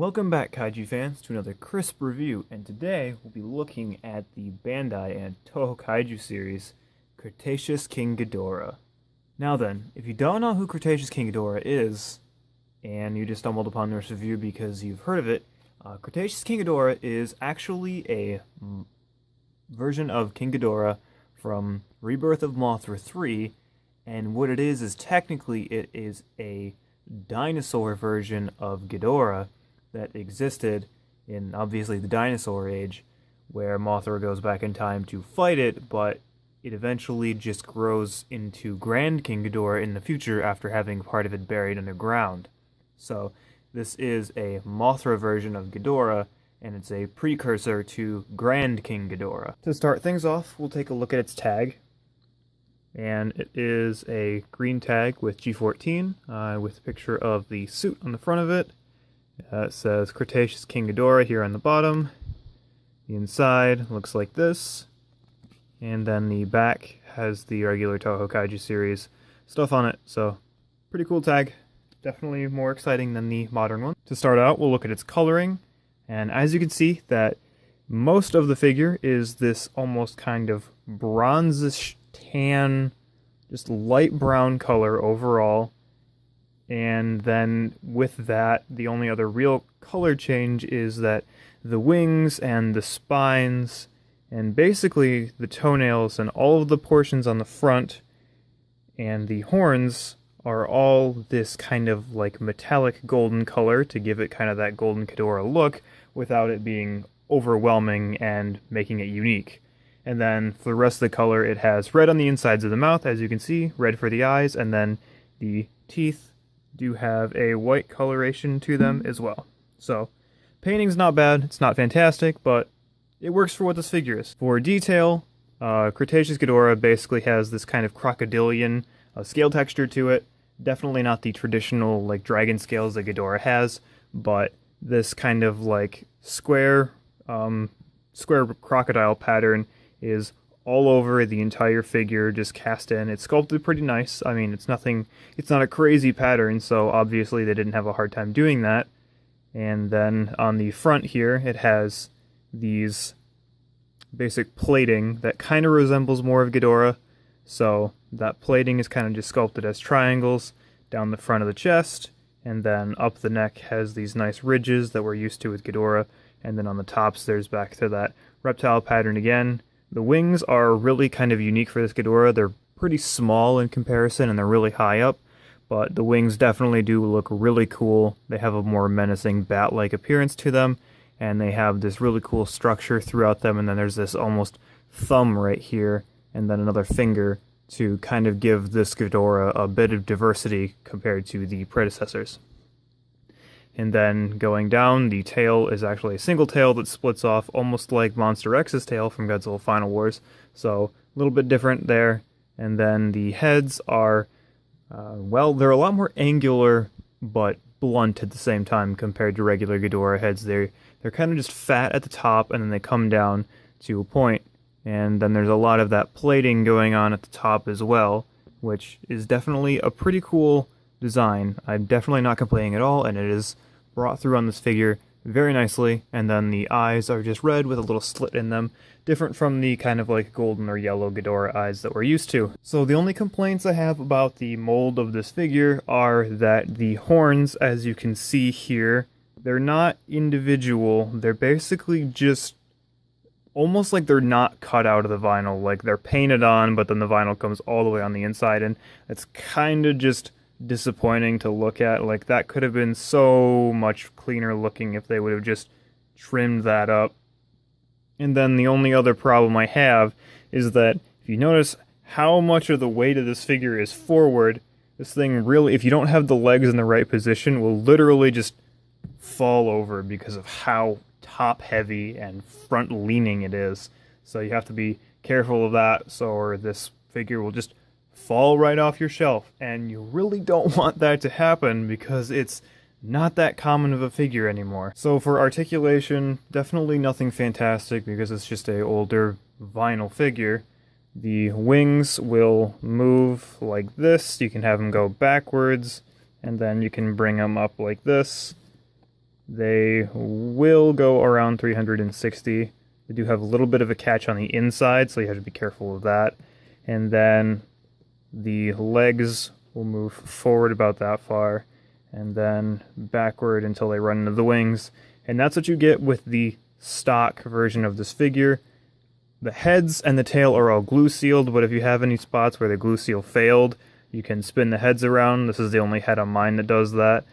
Welcome back, Kaiju fans, to another crisp review, and today we'll be looking at the Bandai and TOHO Kaiju series, Cretaceous King Ghidorah. Now then, if you don't know who Cretaceous King Ghidorah is, and you just stumbled upon this review because you've heard of it, Cretaceous King Ghidorah is actually a version of King Ghidorah from Rebirth of Mothra III, and what it is technically it is a dinosaur version of Ghidorah that existed in, obviously, the dinosaur age, where Mothra goes back in time to fight it, but it eventually just grows into Grand King Ghidorah in the future after having part of it buried underground. So this is a Mothra version of Ghidorah, and it's a precursor to Grand King Ghidorah. To start things off, we'll take a look at its tag. And it is a green tag with G14, with a picture of the suit on the front of it. It says Cretaceous King Ghidorah here on the bottom. The inside looks like this. And then the back has the regular TOHO Kaiju series stuff on it. So, pretty cool tag. Definitely more exciting than the modern one. To start out, we'll look at its coloring. And as you can see, that most of the figure is this almost kind of bronzish tan, just light brown color overall. And then with that, the only other real color change is that the wings and the spines and basically the toenails and all of the portions on the front and the horns are all this kind of like metallic golden color to give it kind of that golden Ghidorah look without it being overwhelming and making it unique. And then for the rest of the color, it has red on the insides of the mouth, as you can see, red for the eyes, and then the teeth do have a white coloration to them as well. So, painting's not bad, it's not fantastic, but it works for what this figure is. For detail, Cretaceous Ghidorah basically has this kind of crocodilian scale texture to it. Definitely not the traditional like dragon scales that Ghidorah has, but this kind of like square crocodile pattern is all over the entire figure, just cast in. It's sculpted pretty nice. I mean, it's not a crazy pattern, so obviously they didn't have a hard time doing that. And then on the front here, it has these basic plating that kind of resembles more of Ghidorah. So that plating is kind of just sculpted as triangles down the front of the chest, and then up the neck has these nice ridges that we're used to with Ghidorah, and then on the tops there's back to that reptile pattern again. The wings are really kind of unique for this Ghidorah. They're pretty small in comparison and they're really high up, but the wings definitely do look really cool. They have a more menacing bat-like appearance to them, and they have this really cool structure throughout them, and then there's this almost thumb right here, and then another finger to kind of give this Ghidorah a bit of diversity compared to the predecessors. And then going down, the tail is actually a single tail that splits off almost like Monster X's tail from Godzilla Final Wars. So a little bit different there. And then the heads are, well, they're a lot more angular but blunt at the same time compared to regular Ghidorah heads. They're kind of just fat at the top and then they come down to a point. And then there's a lot of that plating going on at the top as well, which is definitely a pretty cool design. I'm definitely not complaining at all, and it is brought through on this figure very nicely. And then the eyes are just red with a little slit in them, different from the kind of like golden or yellow Ghidorah eyes that we're used to. So the only complaints I have about the mold of this figure are that the horns, as you can see here, they're not individual. They're basically just almost like they're not cut out of the vinyl. Like they're painted on, but then the vinyl comes all the way on the inside, and it's kind of just disappointing to look at. Like that could have been so much cleaner looking if they would have just trimmed that up. And then the only other problem I have is that if you notice how much of the weight of this figure is forward, this thing really, if you don't have the legs in the right position, will literally just fall over because of how top heavy and front leaning it is. So you have to be careful of that, so or this figure will just fall right off your shelf, and you really don't want that to happen because it's not that common of a figure anymore. So for articulation, definitely nothing fantastic because it's just a older vinyl figure. The wings will move like this. You can have them go backwards, and then you can bring them up like this. They will go around 360. They do have a little bit of a catch on the inside, so you have to be careful of that. And then the legs will move forward about that far, and then backward until they run into the wings. And that's what you get with the stock version of this figure. The heads and the tail are all glue sealed, but if you have any spots where the glue seal failed, you can spin the heads around. This is the only head on mine that does that.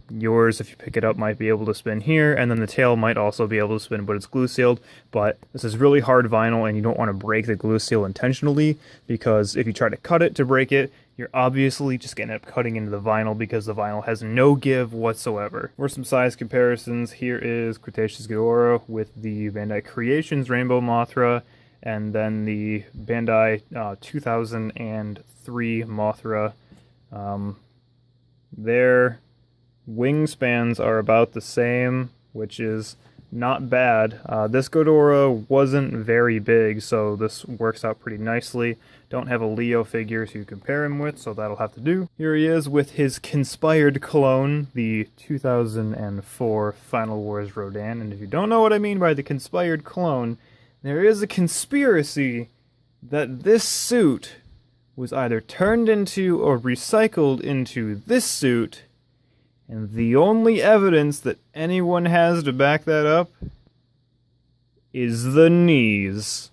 Yours, if you pick it up, might be able to spin here, and then the tail might also be able to spin, but it's glue sealed. But this is really hard vinyl, and you don't want to break the glue seal intentionally, because if you try to cut it to break it, you're obviously just going to end up cutting into the vinyl, because the vinyl has no give whatsoever. For some size comparisons, here is Cretaceous Ghidorah with the Bandai Creations Rainbow Mothra, and then the Bandai 2003 Mothra. Their wingspans are about the same, which is not bad. This Ghidorah wasn't very big, so this works out pretty nicely. Don't have a Leo figure to compare him with, so that'll have to do. Here he is with his conspired clone, the 2004 Final Wars Rodan. And if you don't know what I mean by the conspired clone, there is a conspiracy that this suit was either turned into or recycled into this suit, and the only evidence that anyone has to back that up is the knees.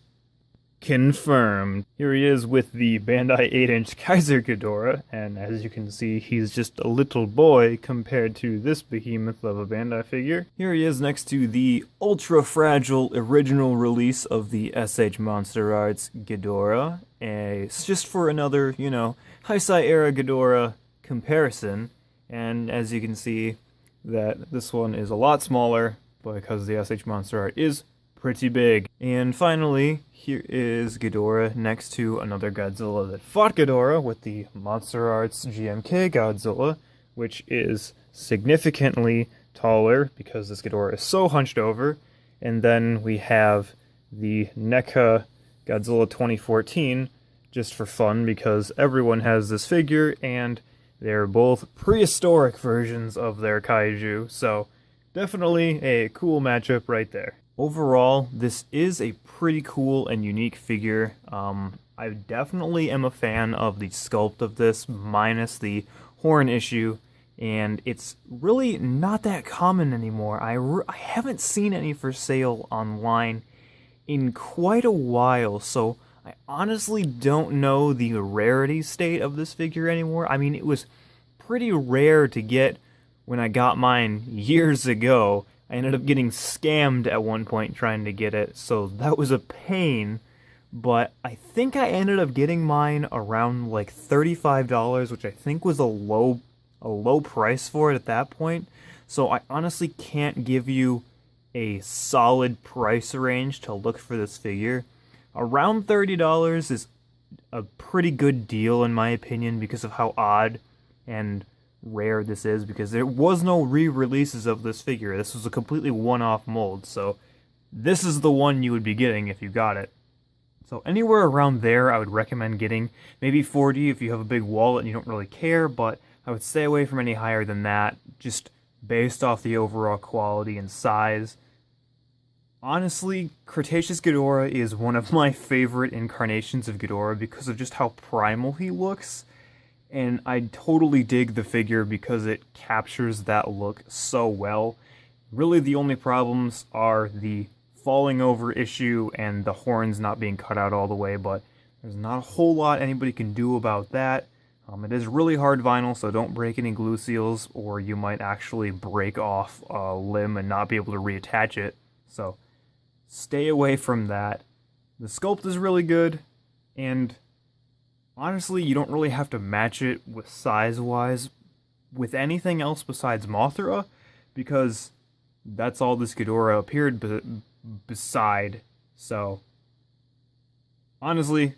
Confirmed. Here he is with the Bandai 8-inch Kaiser Ghidorah, and as you can see, he's just a little boy compared to this behemoth of a Bandai figure. Here he is next to the ultra-fragile original release of the SH Monster Arts Ghidorah. It's just for another, Heisei era Ghidorah comparison, and as you can see, that this one is a lot smaller, because the SH Monster Art is pretty big. And finally, here is Ghidorah next to another Godzilla that fought Ghidorah with the Monster Arts GMK Godzilla, which is significantly taller because this Ghidorah is so hunched over. And then we have the NECA Godzilla 2014, just for fun, because everyone has this figure, and they're both prehistoric versions of their kaiju, so definitely a cool matchup right there. Overall, this is a pretty cool and unique figure. I definitely am a fan of the sculpt of this, minus the horn issue, and it's really not that common anymore. I haven't seen any for sale online in quite a while, so I honestly don't know the rarity state of this figure anymore. I mean, it was pretty rare to get when I got mine years ago. I ended up getting scammed at one point trying to get it, so that was a pain. But I think I ended up getting mine around like $35, which I think was a low price for it at that point. So I honestly can't give you a solid price range to look for this figure. Around $30 is a pretty good deal in my opinion, because of how odd and rare this is, because there was no re-releases of this figure. This was a completely one-off mold, so this is the one you would be getting if you got it. So anywhere around there I would recommend getting. Maybe 40 if you have a big wallet and you don't really care, but I would stay away from any higher than that, just based off the overall quality and size. Honestly, Cretaceous Ghidorah is one of my favorite incarnations of Ghidorah because of just how primal he looks. And I totally dig the figure because it captures that look so well. Really the only problems are the falling over issue and the horns not being cut out all the way, but there's not a whole lot anybody can do about that. It is really hard vinyl, so don't break any glue seals, or you might actually break off a limb and not be able to reattach it. So stay away from that. The sculpt is really good, and honestly, you don't really have to match it with size-wise with anything else besides Mothra, because that's all this Ghidorah appeared beside. So, honestly,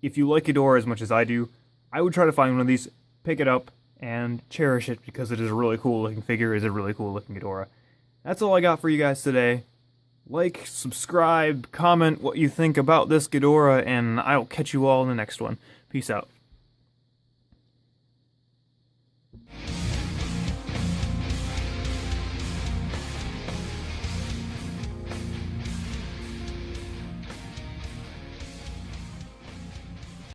if you like Ghidorah as much as I do, I would try to find one of these, pick it up, and cherish it, because it is a really cool-looking figure, it is a really cool-looking Ghidorah. That's all I got for you guys today. Like, subscribe, comment what you think about this Ghidorah, and I'll catch you all in the next one. Peace out.